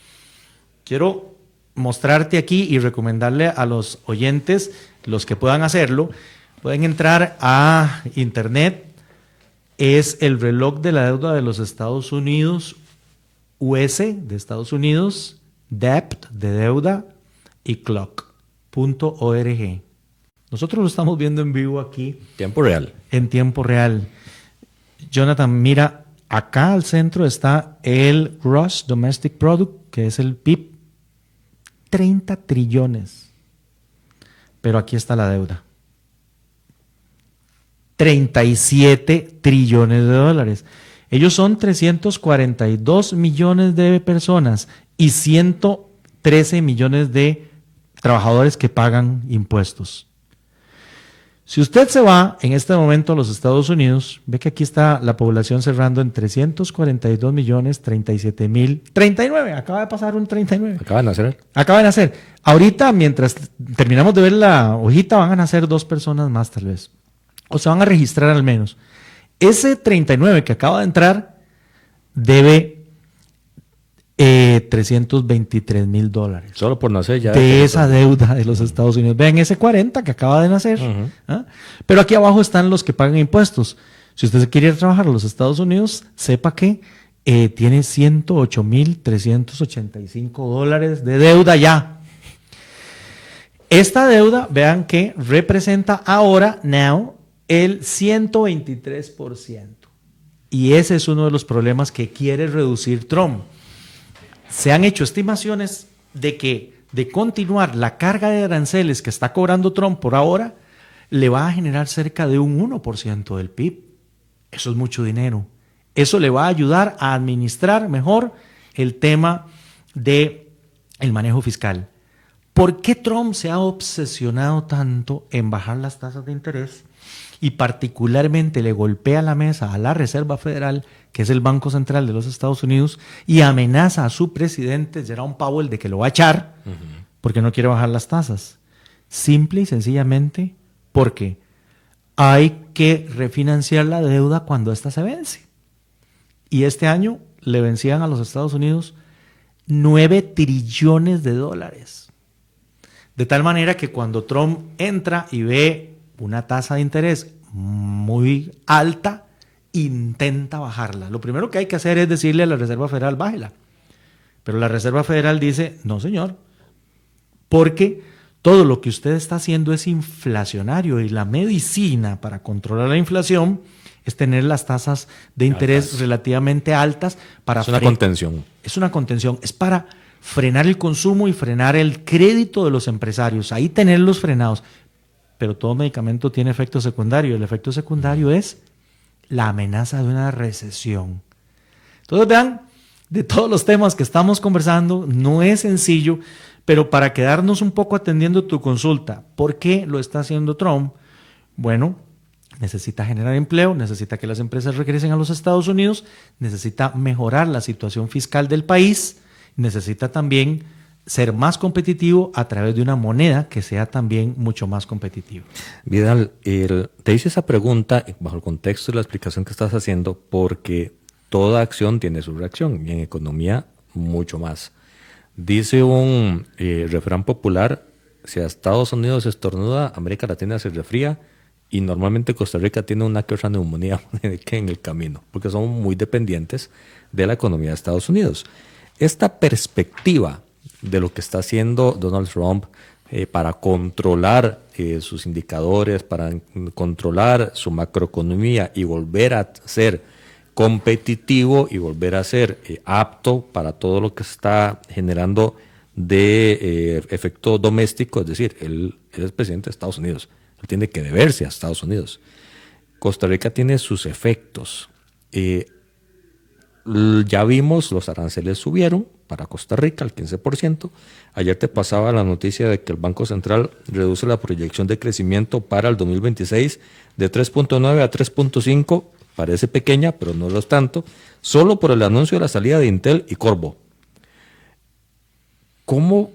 Quiero mostrarte aquí y recomendarle a los oyentes, los que puedan hacerlo, pueden entrar a internet. Es el reloj de la deuda de los Estados Unidos, US de Estados Unidos, debt de deuda y clock Nosotros lo estamos viendo en vivo aquí. Tiempo real. En tiempo real. Jonathan, mira, acá al centro está el Gross Domestic Product, que es el PIB. 30 trillones. Pero aquí está la deuda. 37 trillones de dólares. Ellos son 342 millones de personas y 113 millones de trabajadores que pagan impuestos. Si usted se va en este momento a los Estados Unidos, ve que aquí está la población cerrando en 342 millones, 37 mil, 39, acaba de pasar un 39. Acaban de hacer. Acaba de nacer. Ahorita, mientras terminamos de ver la hojita, van a nacer 2 personas más tal vez. O se van a registrar al menos. Ese 39 que acaba de entrar debe $323,000. Solo por nacer ya. De esa deuda de los Estados Unidos. Vean ese 40 que acaba de nacer. ¿Ah? Pero aquí abajo están los que pagan impuestos. Si usted se quiere ir a trabajar a los Estados Unidos, sepa que tiene $108,385 de deuda ya. Esta deuda, vean que representa ahora, el 123%. Y ese es uno de los problemas que quiere reducir Trump. Se han hecho estimaciones de que de continuar la carga de aranceles que está cobrando Trump por ahora, le va a generar cerca de un 1% del PIB. Eso es mucho dinero. Eso le va a ayudar a administrar mejor el tema del manejo fiscal. ¿Por qué Trump se ha obsesionado tanto en bajar las tasas de interés y particularmente le golpea la mesa a la Reserva Federal, que es el Banco Central de los Estados Unidos, y amenaza a su presidente, Jerome Powell, de que lo va a echar porque no quiere bajar las tasas? Simple y sencillamente porque hay que refinanciar la deuda cuando ésta se vence. Y este año le vencían a los Estados Unidos 9 trillones de dólares. De tal manera que cuando Trump entra y ve una tasa de interés muy alta, intenta bajarla. Lo primero que hay que hacer es decirle a la Reserva Federal, bájela. Pero la Reserva Federal dice, no señor, porque todo lo que usted está haciendo es inflacionario y la medicina para controlar la inflación es tener las tasas de interés relativamente altas para... Es una contención. Es una contención, es para frenar el consumo y frenar el crédito de los empresarios, ahí tenerlos frenados. Pero todo medicamento tiene efecto secundario. El efecto secundario es la amenaza de una recesión. Entonces vean, de todos los temas que estamos conversando, no es sencillo, pero para quedarnos un poco atendiendo tu consulta, ¿por qué lo está haciendo Trump? Bueno, necesita generar empleo, necesita que las empresas regresen a los Estados Unidos, necesita mejorar la situación fiscal del país, necesita también ser más competitivo a través de una moneda que sea también mucho más competitiva. Vidal, te hice esa pregunta bajo el contexto de la explicación que estás haciendo porque toda acción tiene su reacción y en economía mucho más. Dice un refrán popular, si a Estados Unidos se estornuda, América Latina se resfría y normalmente Costa Rica tiene una que otra neumonía en el camino porque somos muy dependientes de la economía de Estados Unidos. Esta perspectiva de lo que está haciendo Donald Trump para controlar sus indicadores, para controlar su macroeconomía y volver a ser competitivo y volver a ser apto para todo lo que está generando de efecto doméstico, es decir, él es presidente de Estados Unidos, él tiene que deberse a Estados Unidos. Costa Rica tiene sus efectos. Ya vimos, los aranceles subieron para Costa Rica al 15%. Ayer te pasaba la noticia de que el Banco Central reduce la proyección de crecimiento para el 2026 de 3.9 a 3.5. Parece pequeña, pero no lo es tanto, solo por el anuncio de la salida de Intel y Corvo. ¿Cómo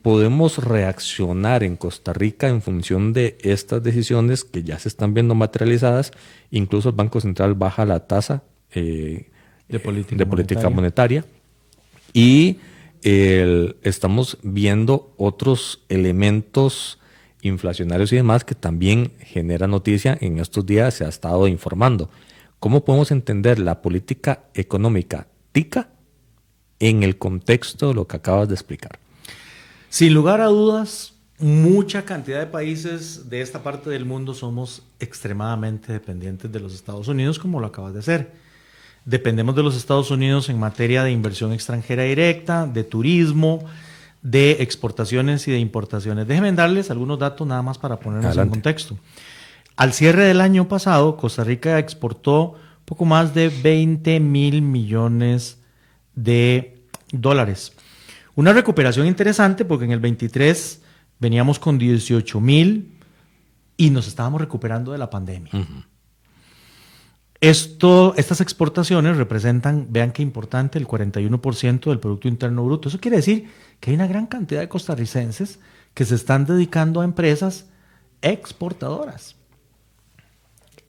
podemos reaccionar en Costa Rica en función de estas decisiones que ya se están viendo materializadas? Incluso el Banco Central baja la tasa de política monetaria y estamos viendo otros elementos inflacionarios y demás que también genera noticia. En estos días se ha estado informando. ¿Cómo podemos entender la política económica tica en el contexto de lo que acabas de explicar? Sin lugar a dudas, mucha cantidad de países de esta parte del mundo somos extremadamente dependientes de los Estados Unidos, como lo acabas de hacer. Dependemos de los Estados Unidos en materia de inversión extranjera directa, de turismo, de exportaciones y de importaciones. Déjenme darles algunos datos nada más para ponernos Adelante. en contexto. Al cierre del año pasado, Costa Rica exportó poco más de 20 mil millones de dólares. Una recuperación interesante porque en el 23 veníamos con 18 mil y nos estábamos recuperando de la pandemia. Estas exportaciones representan, vean qué importante, el 41% del Producto Interno Bruto. Eso quiere decir que hay una gran cantidad de costarricenses que se están dedicando a empresas exportadoras.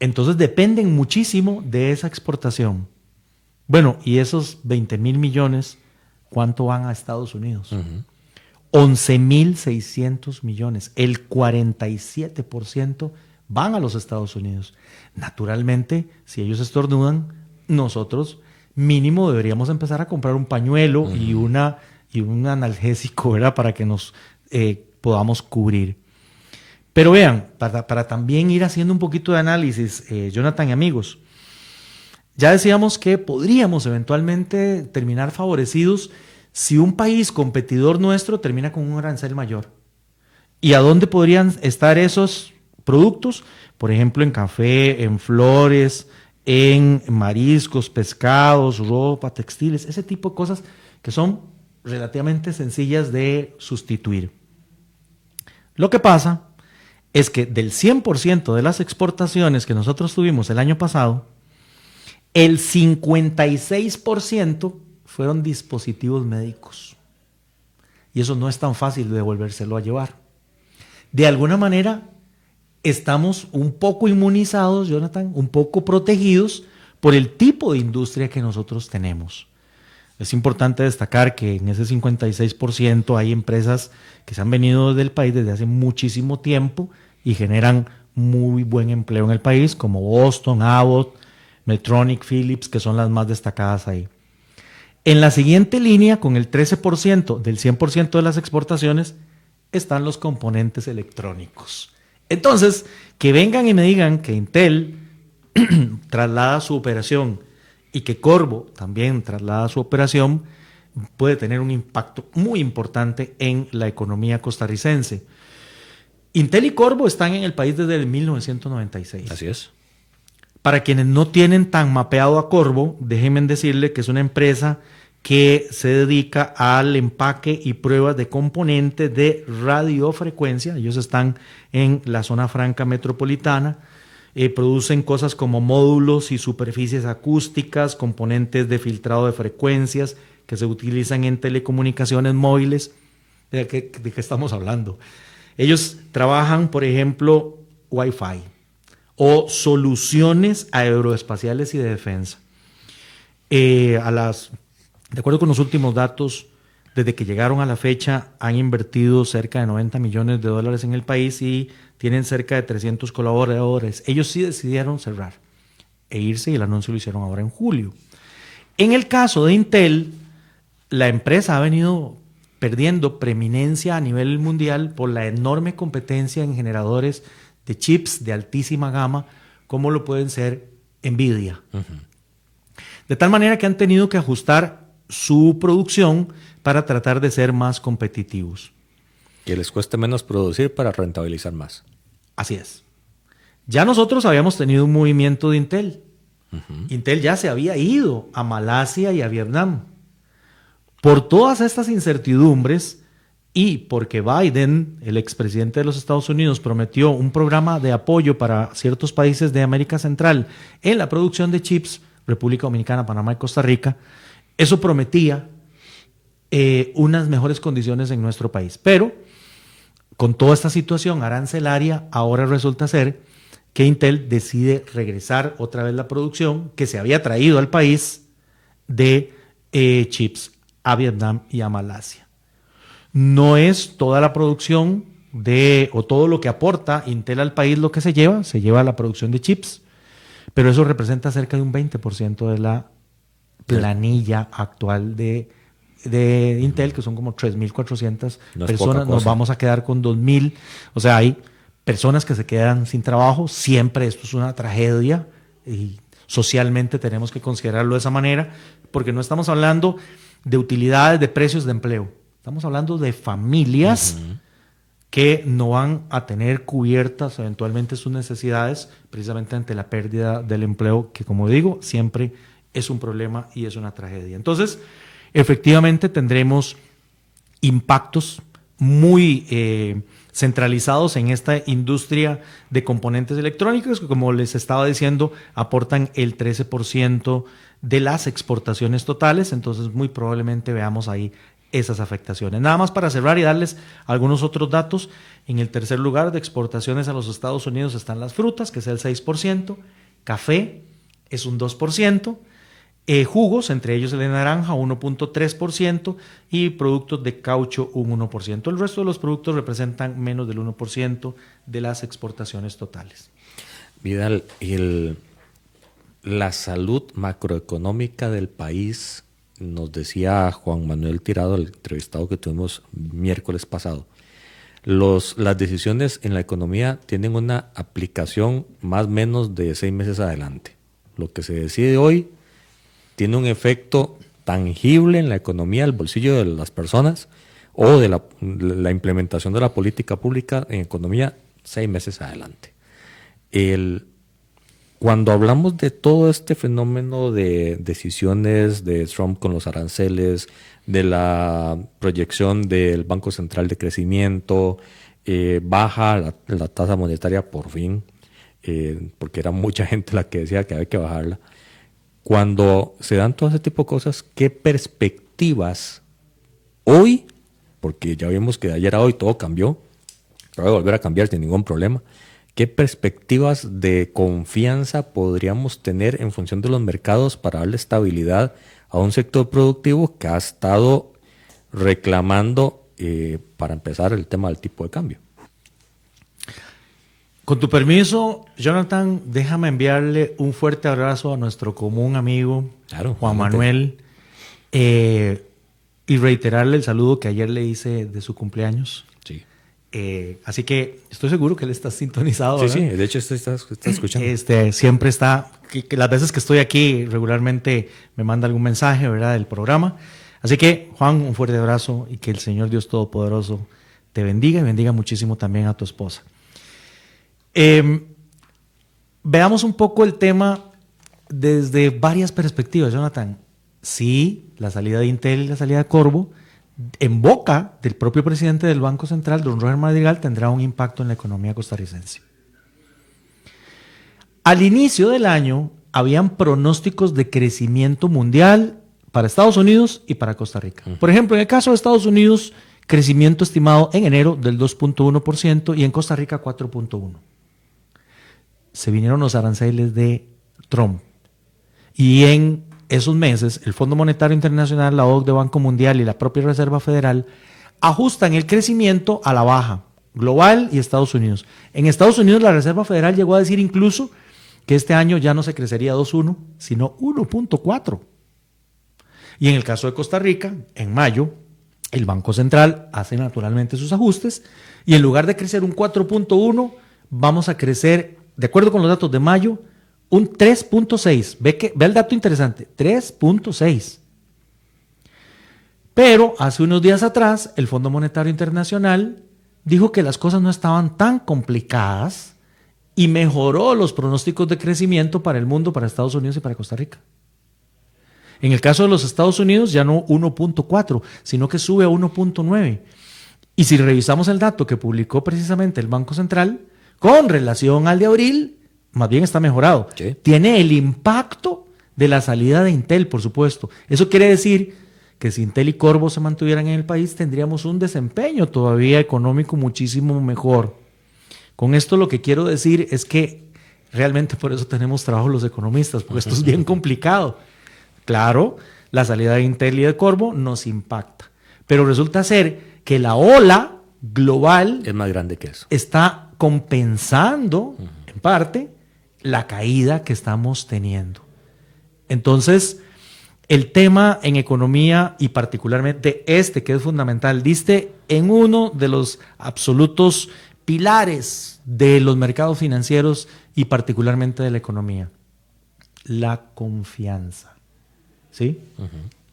Entonces dependen muchísimo de esa exportación. Bueno, y esos 20 mil millones, ¿cuánto van a Estados Unidos? 11.600 millones, el 47% van a los Estados Unidos. Naturalmente, si ellos estornudan, nosotros mínimo deberíamos empezar a comprar un pañuelo y un analgésico, ¿verdad? Para que nos podamos cubrir. Pero vean, para también ir haciendo un poquito de análisis, Jonathan y amigos, ya decíamos que podríamos eventualmente terminar favorecidos si un país competidor nuestro termina con un arancel mayor. ¿Y a dónde podrían estar esos productos? Por ejemplo, en café, en flores, en mariscos, pescados, ropa, textiles, ese tipo de cosas que son relativamente sencillas de sustituir. Lo que pasa es que del 100% de las exportaciones que nosotros tuvimos el año pasado, el 56% fueron dispositivos médicos. Y eso no es tan fácil de volvérselo a llevar. De alguna manera, estamos un poco inmunizados, Jonathan, un poco protegidos por el tipo de industria que nosotros tenemos. Es importante destacar que en ese 56% hay empresas que se han venido del país desde hace muchísimo tiempo y generan muy buen empleo en el país, como Boston, Abbott, Medtronic, Philips, que son las más destacadas ahí. En la siguiente línea, con el 13% del 100% de las exportaciones, están los componentes electrónicos. Entonces, que vengan y me digan que Intel traslada su operación y que Corvo también traslada su operación, puede tener un impacto muy importante en la economía costarricense. Intel y Corvo están en el país desde el 1996. Así es. Para quienes no tienen tan mapeado a Corvo, déjenme decirle que es una empresa que se dedica al empaque y pruebas de componentes de radiofrecuencia. Ellos están en la zona franca metropolitana. Producen cosas como módulos y superficies acústicas, componentes de filtrado de frecuencias que se utilizan en telecomunicaciones móviles. ¿De qué estamos hablando? Ellos trabajan, por ejemplo, Wi-Fi o soluciones aeroespaciales y de defensa. De acuerdo con los últimos datos, desde que llegaron a la fecha han invertido cerca de 90 millones de dólares en el país y tienen cerca de 300 colaboradores. Ellos sí decidieron cerrar e irse y el anuncio lo hicieron ahora en julio. En el caso de Intel, la empresa ha venido perdiendo preeminencia a nivel mundial por la enorme competencia en generadores de chips de altísima gama, como lo pueden ser Nvidia. De tal manera que han tenido que ajustar su producción para tratar de ser más competitivos. Que les cueste menos producir para rentabilizar más. Así es. Ya nosotros habíamos tenido un movimiento de Intel. Intel ya se había ido a Malasia y a Vietnam. Por todas estas incertidumbres y porque Biden, el expresidente de los Estados Unidos, prometió un programa de apoyo para ciertos países de América Central en la producción de chips, República Dominicana, Panamá y Costa Rica, eso prometía unas mejores condiciones en nuestro país. Pero con toda esta situación arancelaria, ahora resulta ser que Intel decide regresar otra vez la producción que se había traído al país de chips a Vietnam y a Malasia. No es toda la producción o todo lo que aporta Intel al país lo que se lleva la producción de chips, pero eso representa cerca de un 20% de la planilla actual de de Intel, que son como 3.400 No es personas, poca nos cosa. vamos a quedar con 2.000. O sea, hay personas que se quedan sin trabajo. Siempre esto es una tragedia y socialmente tenemos que considerarlo de esa manera, porque no estamos hablando de utilidades, de precios de empleo. Estamos hablando de familias que no van a tener cubiertas eventualmente sus necesidades precisamente ante la pérdida del empleo, que como digo, siempre es un problema y es una tragedia. Entonces, efectivamente tendremos impactos muy centralizados en esta industria de componentes electrónicos, que como les estaba diciendo, aportan el 13% de las exportaciones totales, entonces muy probablemente veamos ahí esas afectaciones. Nada más para cerrar y darles algunos otros datos, en el tercer lugar de exportaciones a los Estados Unidos están las frutas, que es el 6%, café es un 2%, jugos, entre ellos el de naranja, 1.3%, y productos de caucho, un 1%. El resto de los productos representan menos del 1% de las exportaciones totales. Vidal, la salud macroeconómica del país, nos decía Juan Manuel Tirado, el entrevistado que tuvimos miércoles pasado, las decisiones en la economía tienen una aplicación más o menos de 6 meses adelante. Lo que se decide hoy tiene un efecto tangible en la economía, el bolsillo de las personas, o de la implementación de la política pública en economía 6 meses adelante. Cuando hablamos de todo este fenómeno de decisiones de Trump con los aranceles, de la proyección del Banco Central de crecimiento, baja la tasa monetaria por fin, porque era mucha gente la que decía que había que bajarla. Cuando se dan todo ese tipo de cosas, ¿qué perspectivas hoy? Porque ya vimos que de ayer a hoy todo cambió, pero va a volver a cambiar sin ningún problema. ¿Qué perspectivas de confianza podríamos tener en función de los mercados para darle estabilidad a un sector productivo que ha estado reclamando, para empezar, el tema del tipo de cambio? Con tu permiso, Jonathan, déjame enviarle un fuerte abrazo a nuestro común amigo, Claro, Juan adelante. Manuel, y reiterarle el saludo que ayer le hice de su cumpleaños. Sí. Así que estoy seguro que él está sintonizado. Sí, ¿verdad? sí, de hecho está escuchando. Siempre está, que las veces que estoy aquí regularmente me manda algún mensaje, ¿verdad?, del programa. Así que, Juan, un fuerte abrazo y que el Señor Dios Todopoderoso te bendiga y bendiga muchísimo también a tu esposa. Veamos un poco el tema desde varias perspectivas, Jonathan. Sí, la salida de Intel y la salida de Corvo, en boca del propio presidente del Banco Central, don Roger Madrigal, tendrá un impacto en la economía costarricense. Al inicio del año, habían pronósticos de crecimiento mundial para Estados Unidos y para Costa Rica. Por ejemplo, en el caso de Estados Unidos, crecimiento estimado en enero del 2.1% y en Costa Rica 4.1%. Se vinieron los aranceles de Trump. Y en esos meses, el Fondo Monetario Internacional, la OCDE, Banco Mundial y la propia Reserva Federal ajustan el crecimiento a la baja, global y Estados Unidos. En Estados Unidos, la Reserva Federal llegó a decir incluso que este año ya no se crecería 2.1, sino 1.4. Y en el caso de Costa Rica, en mayo, el Banco Central hace naturalmente sus ajustes y en lugar de crecer un 4.1, vamos a crecer, de acuerdo con los datos de mayo, un 3.6. Ve el dato interesante, 3.6. Pero hace unos días atrás, el Fondo Monetario Internacional dijo que las cosas no estaban tan complicadas y mejoró los pronósticos de crecimiento para el mundo, para Estados Unidos y para Costa Rica. En el caso de los Estados Unidos, ya no 1.4, sino que sube a 1.9. Y si revisamos el dato que publicó precisamente el Banco Central, con relación al de abril, más bien está mejorado. Sí. Tiene el impacto de la salida de Intel, por supuesto. Eso quiere decir que si Intel y Corvo se mantuvieran en el país, tendríamos un desempeño todavía económico muchísimo mejor. Con esto lo que quiero decir es que realmente por eso tenemos trabajo los economistas, porque esto es bien complicado. Claro, la salida de Intel y de Corvo nos impacta, pero resulta ser que la ola global Es más grande que eso. está compensando, en parte, la caída que estamos teniendo. Entonces, el tema en economía y particularmente este que es fundamental, diste en uno de los absolutos pilares de los mercados financieros y particularmente de la economía, la confianza. ¿Sí?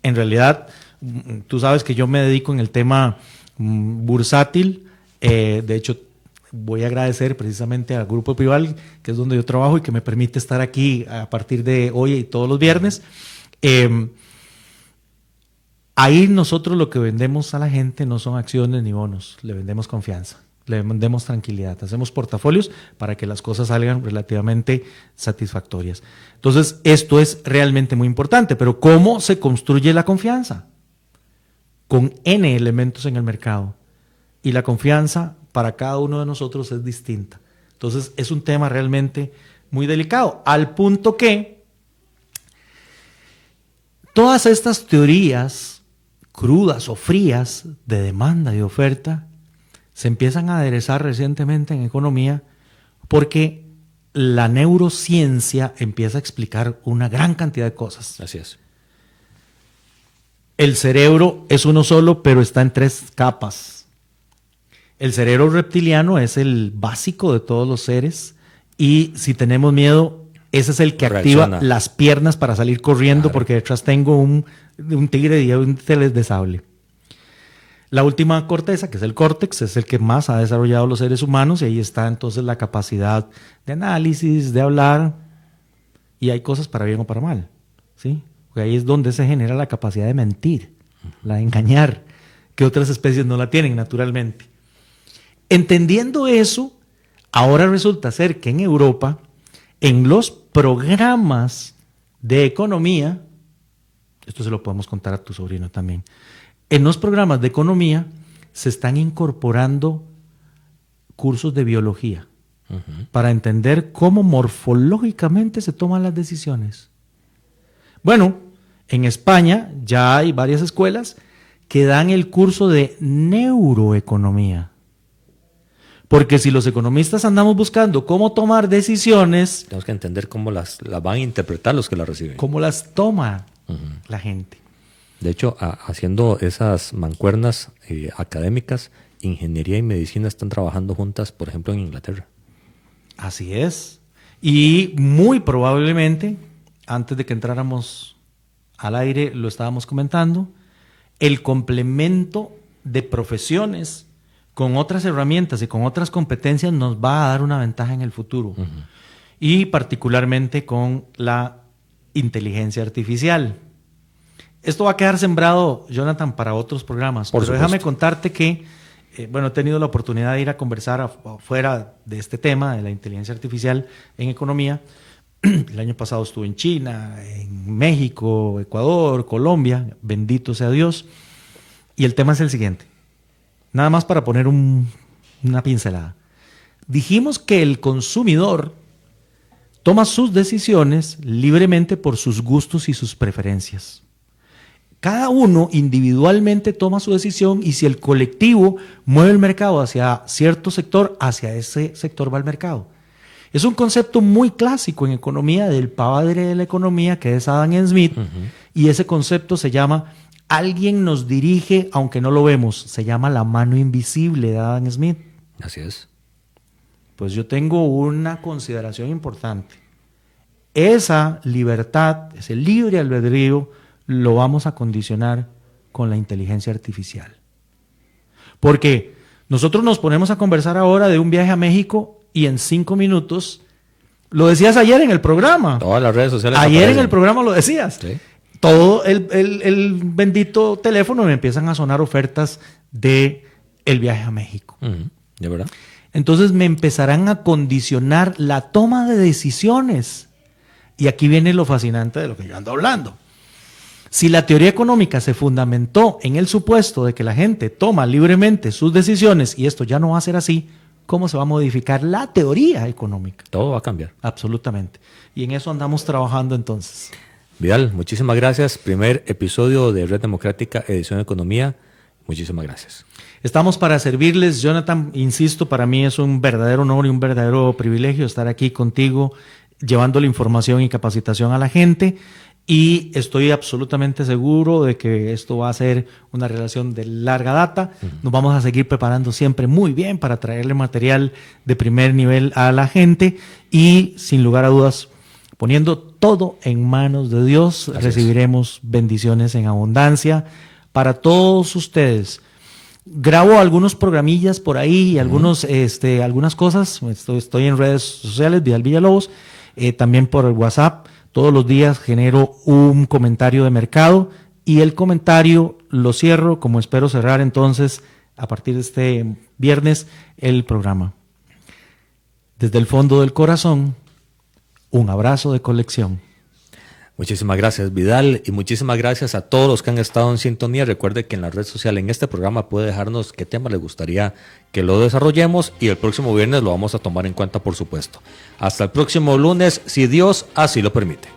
En realidad, tú sabes que yo me dedico en el tema bursátil, de hecho voy a agradecer precisamente al Grupo Prival, que es donde yo trabajo y que me permite estar aquí a partir de hoy y todos los viernes. Ahí nosotros lo que vendemos a la gente no son acciones ni bonos, le vendemos confianza, le vendemos tranquilidad, hacemos portafolios para que las cosas salgan relativamente satisfactorias. Entonces, esto es realmente muy importante, pero ¿cómo se construye la confianza? Con N elementos en el mercado, y la confianza para cada uno de nosotros es distinta. Entonces, es un tema realmente muy delicado, al punto que todas estas teorías crudas o frías de demanda y oferta se empiezan a aderezar recientemente en economía porque la neurociencia empieza a explicar una gran cantidad de cosas. Así es. El cerebro es uno solo, pero está en 3 capas. El cerebro reptiliano es el básico de todos los seres y si tenemos miedo, ese es el que activa las piernas para salir corriendo, claro, porque detrás tengo un tigre y un telesable. La última corteza, que es el córtex, es el que más ha desarrollado los seres humanos y ahí está entonces la capacidad de análisis, de hablar, y hay cosas para bien o para mal, ¿sí? Porque ahí es donde se genera la capacidad de mentir, la de engañar, que otras especies no la tienen naturalmente. Entendiendo eso, ahora resulta ser que en Europa, en los programas de economía, esto se lo podemos contar a tu sobrino también, en los programas de economía se están incorporando cursos de biología para entender cómo morfológicamente se toman las decisiones. Bueno, en España ya hay varias escuelas que dan el curso de neuroeconomía. Porque si los economistas andamos buscando cómo tomar decisiones, tenemos que entender cómo las van a interpretar los que las reciben. Cómo las toma la gente. De hecho, haciendo esas mancuernas académicas, ingeniería y medicina están trabajando juntas, por ejemplo, en Inglaterra. Así es. Y muy probablemente, antes de que entráramos al aire, lo estábamos comentando, el complemento de profesiones con otras herramientas y con otras competencias nos va a dar una ventaja en el futuro. Y particularmente con la inteligencia artificial. Esto va a quedar sembrado, Jonathan, para otros programas. Pero déjame contarte que, he tenido la oportunidad de ir a conversar afuera de este tema, de la inteligencia artificial en economía. El año pasado estuve en China, en México, Ecuador, Colombia, bendito sea Dios. Y el tema es el siguiente. Nada más para poner una pincelada. Dijimos que el consumidor toma sus decisiones libremente por sus gustos y sus preferencias. Cada uno individualmente toma su decisión y si el colectivo mueve el mercado hacia cierto sector, hacia ese sector va el mercado. Es un concepto muy clásico en economía del padre de la economía, que es Adam Smith, y ese concepto se llama alguien nos dirige aunque no lo vemos, se llama la mano invisible de Adam Smith. Así es. Pues yo tengo una consideración importante. Esa libertad, ese libre albedrío, lo vamos a condicionar con la inteligencia artificial. Porque nosotros nos ponemos a conversar ahora de un viaje a México y en 5 minutos, lo decías ayer en el programa. Todas las redes sociales ayer aparecen. En el programa lo decías. Sí. Todo el bendito teléfono me empiezan a sonar ofertas de el viaje a México. ¿De verdad? Entonces me empezarán a condicionar la toma de decisiones. Y aquí viene lo fascinante de lo que yo ando hablando. Si la teoría económica se fundamentó en el supuesto de que la gente toma libremente sus decisiones y esto ya no va a ser así, ¿cómo se va a modificar la teoría económica? Todo va a cambiar. Absolutamente. Y en eso andamos trabajando entonces. Vidal, muchísimas gracias. Primer episodio de Red Democrática, edición Economía. Muchísimas gracias. Estamos para servirles, Jonathan. Insisto, para mí es un verdadero honor y un verdadero privilegio estar aquí contigo, llevando la información y capacitación a la gente. y estoy absolutamente seguro de que esto va a ser una relación de larga data. Nos vamos a seguir preparando siempre muy bien para traerle material de primer nivel a la gente y, sin lugar a dudas, poniendo todo en manos de Dios, recibiremos bendiciones en abundancia para todos ustedes. Grabo algunos programillas por ahí, algunas cosas. Estoy en redes sociales, Vidal Villalobos, también por el WhatsApp. Todos los días genero un comentario de mercado y el comentario lo cierro, como espero cerrar entonces a partir de este viernes el programa. Desde el fondo del corazón, un abrazo de colección. Muchísimas gracias, Vidal, y muchísimas gracias a todos los que han estado en sintonía. Recuerde que en la red social, en este programa, puede dejarnos qué tema le gustaría que lo desarrollemos y el próximo viernes lo vamos a tomar en cuenta, por supuesto. Hasta el próximo lunes, si Dios así lo permite.